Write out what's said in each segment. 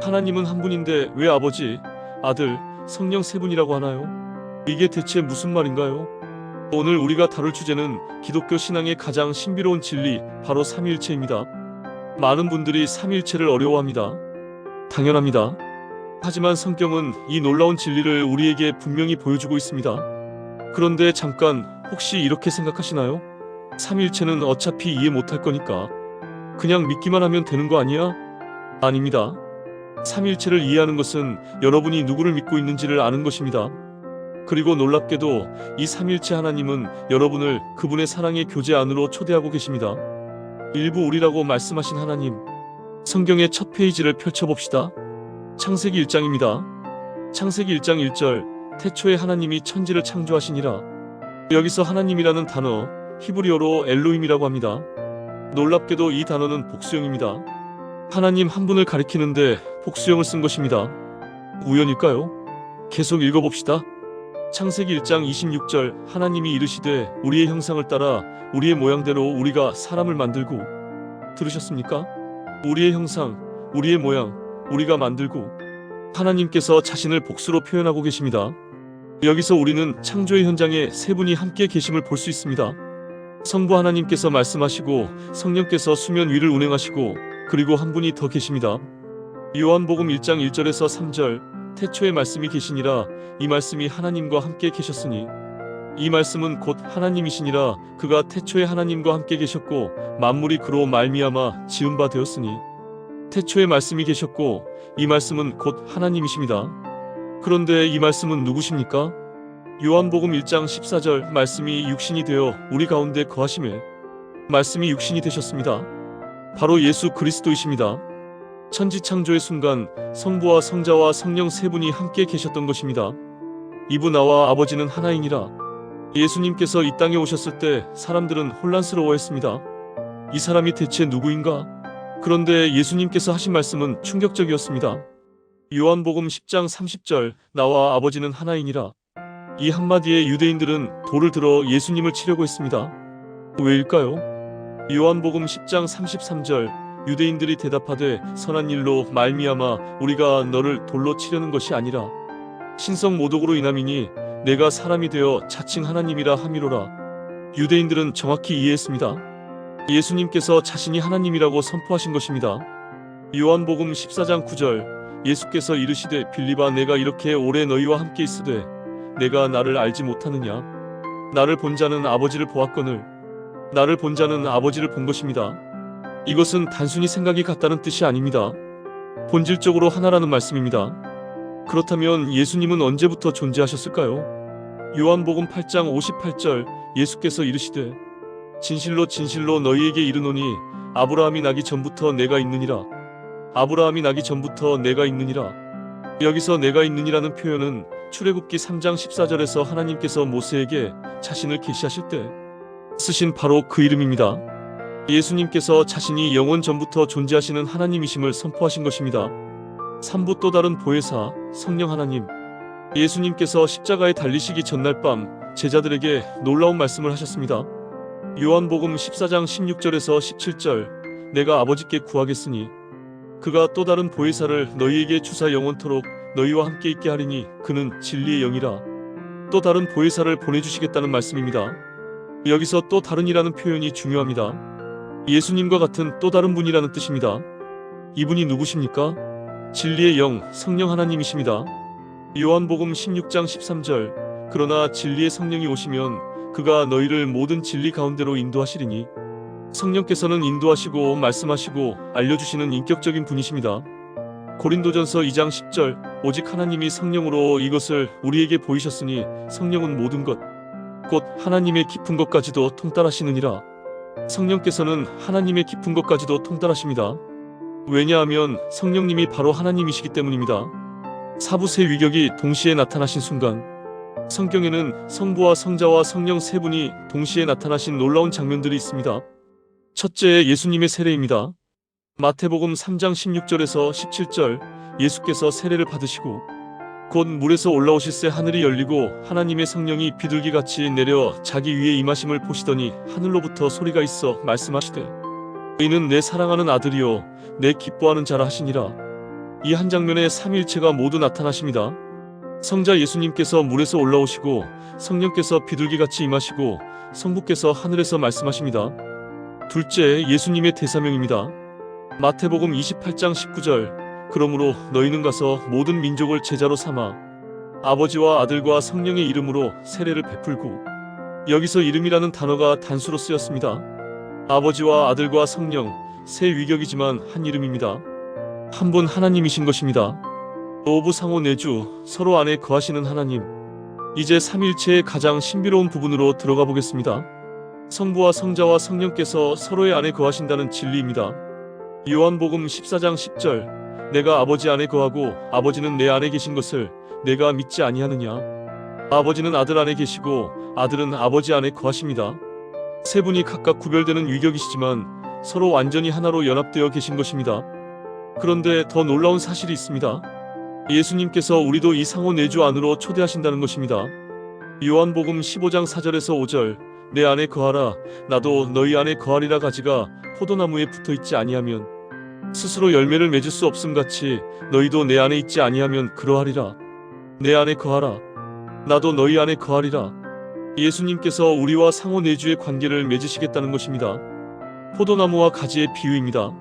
하나님은 한 분인데 왜 아버지, 아들, 성령 세 분이라고 하나요? 이게 대체 무슨 말인가요? 오늘 우리가 다룰 주제는 기독교 신앙의 가장 신비로운 진리, 바로 삼위일체입니다. 많은 분들이 삼위일체를 어려워합니다. 당연합니다. 하지만 성경은 이 놀라운 진리를 우리에게 분명히 보여주고 있습니다. 그런데 잠깐, 혹시 이렇게 생각하시나요? 삼위일체는 어차피 이해 못할 거니까 그냥 믿기만 하면 되는 거 아니야? 아닙니다. 삼위일체를 이해하는 것은 여러분이 누구를 믿고 있는지를 아는 것입니다. 그리고 놀랍게도 이 삼위일체 하나님은 여러분을 그분의 사랑의 교제 안으로 초대하고 계십니다. 일부 우리라고 말씀하신 하나님, 성경의 첫 페이지를 펼쳐봅시다. 창세기 1장입니다. 창세기 1장 1절, 태초에 하나님이 천지를 창조하시니라. 여기서 하나님이라는 단어, 히브리어로 엘로힘이라고 합니다. 놀랍게도 이 단어는 복수형입니다. 하나님 한 분을 가리키는데 복수형을 쓴 것입니다. 우연일까요? 계속 읽어봅시다. 창세기 1장 26절, 하나님이 이르시되 우리의 형상을 따라 우리의 모양대로 우리가 사람을 만들고. 들으셨습니까? 우리의 형상, 우리의 모양, 우리가 만들고. 하나님께서 자신을 복수로 표현하고 계십니다. 여기서 우리는 창조의 현장에 세 분이 함께 계심을 볼 수 있습니다. 성부 하나님께서 말씀하시고 성령께서 수면 위를 운행하시고, 그리고 한 분이 더 계십니다. 요한복음 1장 1절에서 3절, 태초에 말씀이 계시니라. 이 말씀이 하나님과 함께 계셨으니. 이 말씀은 곧 하나님이시니라. 그가 태초에 하나님과 함께 계셨고 만물이 그로 말미암아 지은 바 되었으니. 태초에 말씀이 계셨고 이 말씀은 곧 하나님이십니다. 그런데 이 말씀은 누구십니까? 요한복음 1장 14절, 말씀이 육신이 되어 우리 가운데 거하시매. 말씀이 육신이 되셨습니다. 바로 예수 그리스도이십니다. 천지창조의 순간 성부와 성자와 성령 세 분이 함께 계셨던 것입니다. 이브 나와 아버지는 하나이니라. 예수님께서 이 땅에 오셨을 때 사람들은 혼란스러워했습니다. 이 사람이 대체 누구인가? 그런데 예수님께서 하신 말씀은 충격적이었습니다. 요한복음 10장 30절, 나와 아버지는 하나이니라. 이 한마디에 유대인들은 돌을 들어 예수님을 치려고 했습니다. 왜일까요? 요한복음 10장 33절, 유대인들이 대답하되 선한 일로 말미암아 우리가 너를 돌로 치려는 것이 아니라 신성 모독으로 인함이니 내가 사람이 되어 자칭 하나님이라 함이로라. 유대인들은 정확히 이해했습니다. 예수님께서 자신이 하나님이라고 선포하신 것입니다. 요한복음 14장 9절, 예수께서 이르시되 빌립아, 내가 이렇게 오래 너희와 함께 있으되 내가 나를 알지 못하느냐? 나를 본 자는 아버지를 보았거늘. 나를 본 자는 아버지를 본 것입니다. 이것은 단순히 생각이 같다는 뜻이 아닙니다. 본질적으로 하나라는 말씀입니다. 그렇다면 예수님은 언제부터 존재하셨을까요? 요한복음 8장 58절, 예수께서 이르시되 진실로 진실로 너희에게 이르노니 아브라함이 나기 전부터 내가 있느니라. 아브라함이 나기 전부터 내가 있느니라. 여기서 내가 있느니라는 표현은 출애굽기 3장 14절에서 하나님께서 모세에게 자신을 계시하실 때 쓰신 바로 그 이름입니다. 예수님께서 자신이 영원 전부터 존재하시는 하나님이심을 선포하신 것입니다. 3부 또 다른 보혜사, 성령 하나님. 예수님께서 십자가에 달리시기 전날 밤 제자들에게 놀라운 말씀을 하셨습니다. 요한복음 14장 16절에서 17절, 내가 아버지께 구하겠으니 그가 또 다른 보혜사를 너희에게 주사 영원토록 너희와 함께 있게 하리니 그는 진리의 영이라. 또 다른 보혜사를 보내주시겠다는 말씀입니다. 여기서 또 다른이라는 표현이 중요합니다. 예수님과 같은 또 다른 분이라는 뜻입니다. 이분이 누구십니까? 진리의 영, 성령 하나님이십니다. 요한복음 16장 13절, 그러나 진리의 성령이 오시면 그가 너희를 모든 진리 가운데로 인도하시리니. 성령께서는 인도하시고 말씀하시고 알려주시는 인격적인 분이십니다. 고린도전서 2장 10절, 오직 하나님이 성령으로 이것을 우리에게 보이셨으니 성령은 모든 것, 곧 하나님의 깊은 것까지도 통달하시느니라. 성령께서는 하나님의 깊은 것까지도 통달하십니다. 왜냐하면 성령님이 바로 하나님이시기 때문입니다. 사부세 위격이 동시에 나타나신 순간, 성경에는 성부와 성자와 성령 세 분이 동시에 나타나신 놀라운 장면들이 있습니다. 첫째, 예수님의 세례입니다. 마태복음 3장 16절에서 17절, 예수께서 세례를 받으시고 곧 물에서 올라오실새 하늘이 열리고 하나님의 성령이 비둘기같이 내려 자기 위에 임하심을 보시더니 하늘로부터 소리가 있어 말씀하시되 이는 내 사랑하는 아들이요 내 기뻐하는 자라 하시니라. 이 한 장면에 삼위일체가 모두 나타나십니다. 성자 예수님께서 물에서 올라오시고 성령께서 비둘기같이 임하시고 성부께서 하늘에서 말씀하십니다. 둘째, 예수님의 대사명입니다. 마태복음 28장 19절 그러므로 너희는 가서 모든 민족을 제자로 삼아 아버지와 아들과 성령의 이름으로 세례를 베풀고 여기서 이름이라는 단어가 단수로 쓰였습니다. 아버지와 아들과 성령 세 위격이지만 한 이름입니다. 한 분 하나님이신 것입니다. 오부 상호 내주 서로 안에 거하시는 하나님. 이제 삼위일체의 가장 신비로운 부분으로 들어가 보겠습니다. 성부와 성자와 성령께서 서로의 안에 거하신다는 진리입니다. 요한복음 14장 10절 내가 아버지 안에 거하고 아버지는 내 안에 계신 것을 내가 믿지 아니하느냐. 아버지는 아들 안에 계시고 아들은 아버지 안에 거하십니다. 세 분이 각각 구별되는 위격이시지만 서로 완전히 하나로 연합되어 계신 것입니다. 그런데 더 놀라운 사실이 있습니다. 예수님께서 우리도 이 상호 내주 안으로 초대하신다는 것입니다. 요한복음 15장 4절에서 5절 내 안에 거하라 나도 너희 안에 거하리라. 가지가 포도나무에 붙어있지 아니하면 스스로 열매를 맺을 수 없음같이 너희도 내 안에 있지 아니하면 그러하리라. 내 안에 거하라 나도 너희 안에 거하리라. 예수님께서 우리와 상호 내주의 관계를 맺으시겠다는 것입니다. 포도나무와 가지의 비유입니다.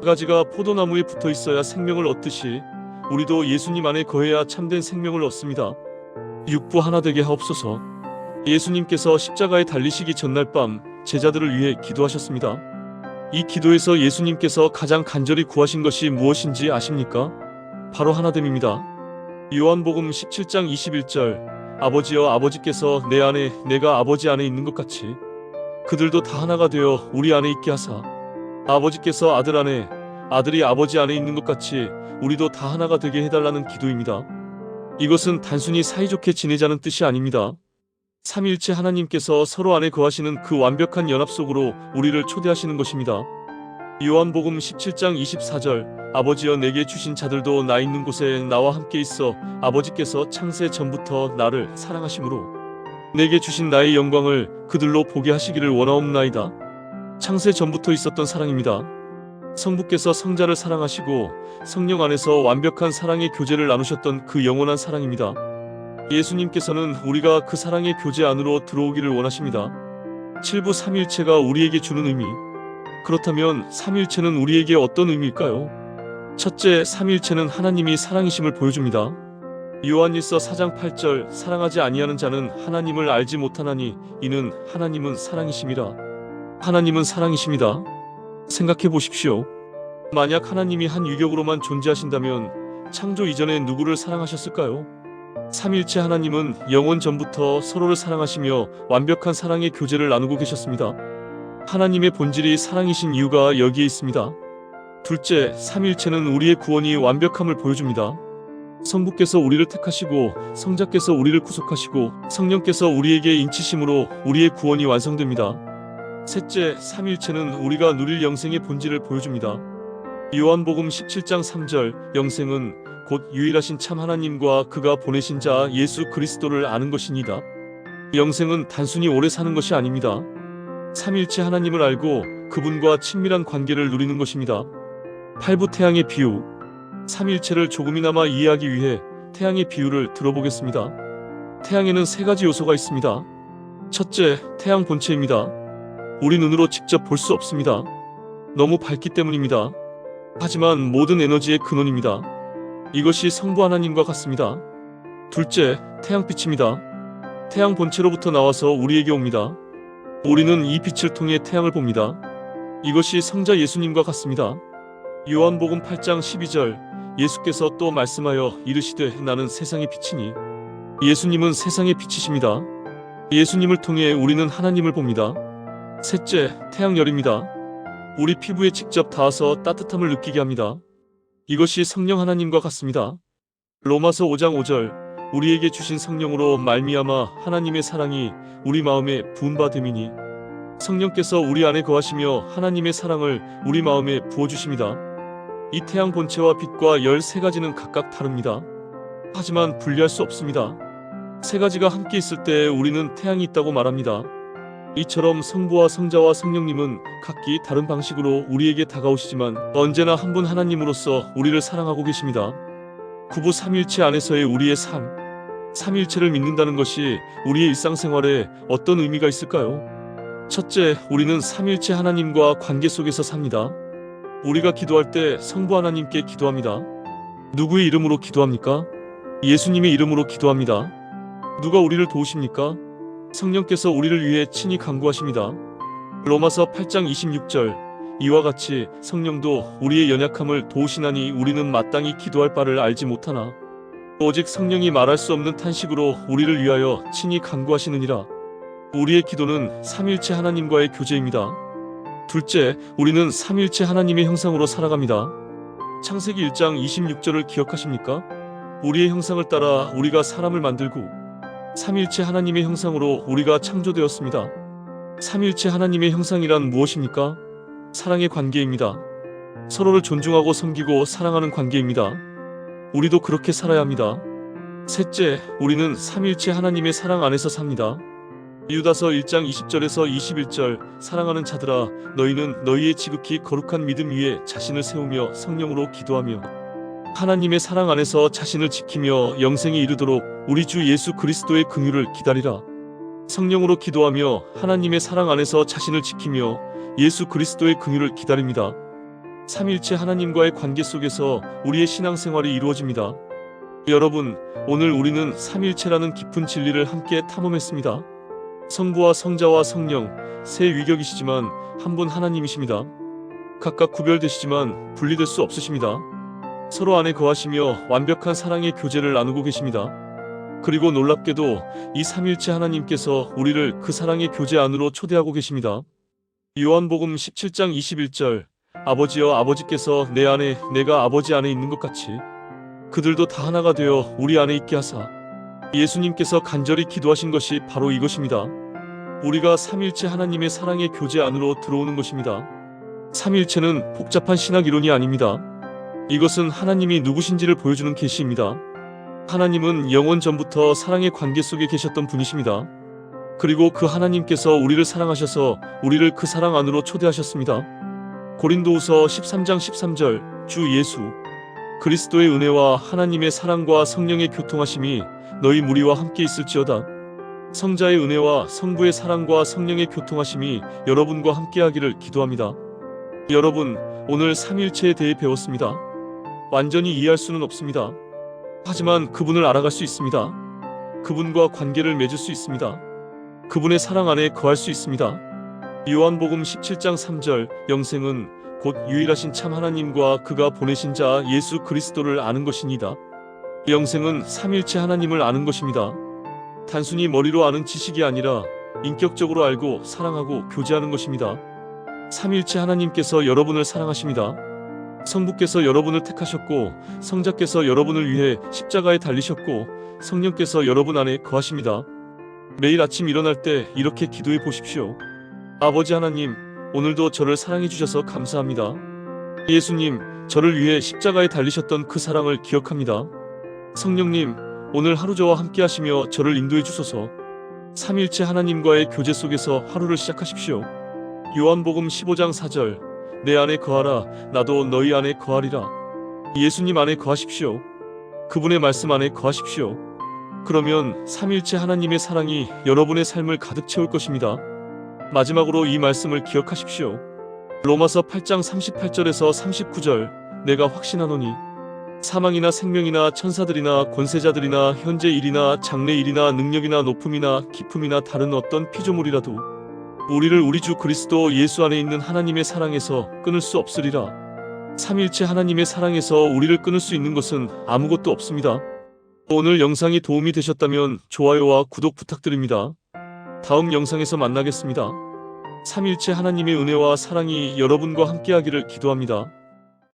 가지가 포도나무에 붙어 있어야 생명을 얻듯이 우리도 예수님 안에 거해야 참된 생명을 얻습니다. 육부 하나 되게 하옵소서. 예수님께서 십자가에 달리시기 전날 밤 제자들을 위해 기도하셨습니다. 이 기도에서 예수님께서 가장 간절히 구하신 것이 무엇인지 아십니까? 바로 하나됨입니다. 요한복음 17장 21절 아버지여 아버지께서 내 안에 내가 아버지 안에 있는 것 같이 그들도 다 하나가 되어 우리 안에 있게 하사 아버지께서 아들 안에 아들이 아버지 안에 있는 것 같이 우리도 다 하나가 되게 해달라는 기도입니다. 이것은 단순히 사이좋게 지내자는 뜻이 아닙니다. 삼위일체 하나님께서 서로 안에 거하시는 그 완벽한 연합 속으로 우리를 초대하시는 것입니다. 요한복음 17장 24절 아버지여 내게 주신 자들도 나 있는 곳에 나와 함께 있어 아버지께서 창세 전부터 나를 사랑하심으로 내게 주신 나의 영광을 그들로 보게 하시기를 원하옵나이다. 창세 전부터 있었던 사랑입니다. 성부께서 성자를 사랑하시고 성령 안에서 완벽한 사랑의 교제를 나누셨던 그 영원한 사랑입니다. 예수님께서는 우리가 그 사랑의 교제 안으로 들어오기를 원하십니다. 칠부 삼위일체가 우리에게 주는 의미. 그렇다면 삼위일체는 우리에게 어떤 의미일까요? 첫째, 삼위일체는 하나님이 사랑이심을 보여줍니다. 요한일서 4장 8절 사랑하지 아니하는 자는 하나님을 알지 못하나니 이는 하나님은 사랑이심이라. 하나님은 사랑이십니다. 생각해 보십시오. 만약 하나님이 한 위격으로만 존재하신다면 창조 이전에 누구를 사랑하셨을까요? 삼위일체 하나님은 영원 전부터 서로를 사랑하시며 완벽한 사랑의 교제를 나누고 계셨습니다. 하나님의 본질이 사랑이신 이유가 여기에 있습니다. 둘째, 삼위일체는 우리의 구원이 완벽함을 보여줍니다. 성부께서 우리를 택하시고 성자께서 우리를 구속하시고 성령께서 우리에게 인치심으로 우리의 구원이 완성됩니다. 셋째, 삼위일체는 우리가 누릴 영생의 본질을 보여줍니다. 요한복음 17장 3절 영생은 곧 유일하신 참 하나님과 그가 보내신 자 예수 그리스도를 아는 것이니이다. 영생은 단순히 오래 사는 것이 아닙니다. 삼위일체 하나님을 알고 그분과 친밀한 관계를 누리는 것입니다. 팔부 태양의 비유. 삼위일체를 조금이나마 이해하기 위해 태양의 비유를 들어보겠습니다. 태양에는 세 가지 요소가 있습니다. 첫째, 태양 본체입니다. 우리 눈으로 직접 볼 수 없습니다. 너무 밝기 때문입니다. 하지만 모든 에너지의 근원입니다. 이것이 성부 하나님과 같습니다. 둘째, 태양빛입니다. 태양 본체로부터 나와서 우리에게 옵니다. 우리는 이 빛을 통해 태양을 봅니다. 이것이 성자 예수님과 같습니다. 요한복음 8장 12절 예수께서 또 말씀하여 이르시되 나는 세상의 빛이니. 예수님은 세상의 빛이십니다. 예수님을 통해 우리는 하나님을 봅니다. 셋째, 태양열입니다. 우리 피부에 직접 닿아서 따뜻함을 느끼게 합니다. 이것이 성령 하나님과 같습니다. 로마서 5장 5절 우리에게 주신 성령으로 말미암아 하나님의 사랑이 우리 마음에 부은 바 됨이니. 성령께서 우리 안에 거하시며 하나님의 사랑을 우리 마음에 부어주십니다. 이 태양 본체와 빛과 열 세 가지는 각각 다릅니다. 하지만 분리할 수 없습니다. 세 가지가 함께 있을 때 우리는 태양이 있다고 말합니다. 이처럼 성부와 성자와 성령님은 각기 다른 방식으로 우리에게 다가오시지만 언제나 한 분 하나님으로서 우리를 사랑하고 계십니다. 구부 삼일체 안에서의 우리의 삶, 삼일체를 믿는다는 것이 우리의 일상생활에 어떤 의미가 있을까요? 첫째, 우리는 삼일체 하나님과 관계 속에서 삽니다. 우리가 기도할 때 성부 하나님께 기도합니다. 누구의 이름으로 기도합니까? 예수님의 이름으로 기도합니다. 누가 우리를 도우십니까? 성령께서 우리를 위해 친히 간구하십니다. 로마서 8장 26절, 이와 같이 성령도 우리의 연약함을 도우시나니 우리는 마땅히 기도할 바를 알지 못하나 오직 성령이 말할 수 없는 탄식으로 우리를 위하여 친히 간구하시느니라. 우리의 기도는 삼일체 하나님과의 교제입니다. 둘째, 우리는 삼일체 하나님의 형상으로 살아갑니다. 창세기 1장 26절을 기억하십니까? 우리의 형상을 따라 우리가 사람을 만들고 삼일체 하나님의 형상으로 우리가 창조되었습니다. 삼일체 하나님의 형상이란 무엇입니까? 사랑의 관계입니다. 서로를 존중하고 섬기고 사랑하는 관계입니다. 우리도 그렇게 살아야 합니다. 셋째, 우리는 삼일체 하나님의 사랑 안에서 삽니다. 유다서 1장 20절에서 21절, 사랑하는 자들아 너희는 너희의 지극히 거룩한 믿음 위에 자신을 세우며 성령으로 기도하며 하나님의 사랑 안에서 자신을 지키며 영생에 이르도록 우리 주 예수 그리스도의 긍휼을 기다리라. 성령으로 기도하며 하나님의 사랑 안에서 자신을 지키며 예수 그리스도의 긍휼을 기다립니다. 삼일체 하나님과의 관계 속에서 우리의 신앙생활이 이루어집니다. 여러분, 오늘 우리는 삼일체라는 깊은 진리를 함께 탐험했습니다. 성부와 성자와 성령, 세 위격이시지만 한 분 하나님이십니다. 각각 구별되시지만 분리될 수 없으십니다. 서로 안에 거하시며 완벽한 사랑의 교제를 나누고 계십니다. 그리고 놀랍게도 이 삼일체 하나님께서 우리를 그 사랑의 교제 안으로 초대하고 계십니다. 요한복음 17장 21절, 아버지여 아버지께서 내 안에 내가 아버지 안에 있는 것 같이 그들도 다 하나가 되어 우리 안에 있게 하사. 예수님께서 간절히 기도하신 것이 바로 이것입니다. 우리가 삼일체 하나님의 사랑의 교제 안으로 들어오는 것입니다. 삼일체는 복잡한 신학 이론이 아닙니다. 이것은 하나님이 누구신지를 보여주는 계시입니다. 하나님은 영원 전부터 사랑의 관계 속에 계셨던 분이십니다. 그리고 그 하나님께서 우리를 사랑하셔서 우리를 그 사랑 안으로 초대하셨습니다. 고린도후서 13장 13절, 주 예수 그리스도의 은혜와 하나님의 사랑과 성령의 교통하심이 너희 무리와 함께 있을지어다. 성자의 은혜와 성부의 사랑과 성령의 교통하심이 여러분과 함께하기를 기도합니다. 여러분, 오늘 삼일체에 대해 배웠습니다. 완전히 이해할 수는 없습니다. 하지만 그분을 알아갈 수 있습니다. 그분과 관계를 맺을 수 있습니다. 그분의 사랑 안에 거할 수 있습니다. 요한복음 17장 3절, 영생은 곧 유일하신 참 하나님과 그가 보내신 자 예수 그리스도를 아는 것이니이다. 영생은 삼일체 하나님을 아는 것입니다. 단순히 머리로 아는 지식이 아니라 인격적으로 알고 사랑하고 교제하는 것입니다. 삼일체 하나님께서 여러분을 사랑하십니다. 성부께서 여러분을 택하셨고 성자께서 여러분을 위해 십자가에 달리셨고 성령께서 여러분 안에 거하십니다. 매일 아침 일어날 때 이렇게 기도해 보십시오. 아버지 하나님, 오늘도 저를 사랑해 주셔서 감사합니다. 예수님, 저를 위해 십자가에 달리셨던 그 사랑을 기억합니다. 성령님, 오늘 하루 저와 함께 하시며 저를 인도해 주소서. 삼일체 하나님과의 교제 속에서 하루를 시작하십시오. 요한복음 15장 4절, 내 안에 거하라, 나도 너희 안에 거하리라. 예수님 안에 거하십시오. 그분의 말씀 안에 거하십시오. 그러면 삼일체 하나님의 사랑이 여러분의 삶을 가득 채울 것입니다. 마지막으로 이 말씀을 기억하십시오. 로마서 8장 38절에서 39절, 내가 확신하노니 사망이나 생명이나 천사들이나 권세자들이나 현재 일이나 장래 일이나 능력이나 높음이나 깊음이나 다른 어떤 피조물이라도 우리를 우리 주 그리스도 예수 안에 있는 하나님의 사랑에서 끊을 수 없으리라. 삼일체 하나님의 사랑에서 우리를 끊을 수 있는 것은 아무것도 없습니다. 오늘 영상이 도움이 되셨다면 좋아요와 구독 부탁드립니다. 다음 영상에서 만나겠습니다. 삼일체 하나님의 은혜와 사랑이 여러분과 함께하기를 기도합니다.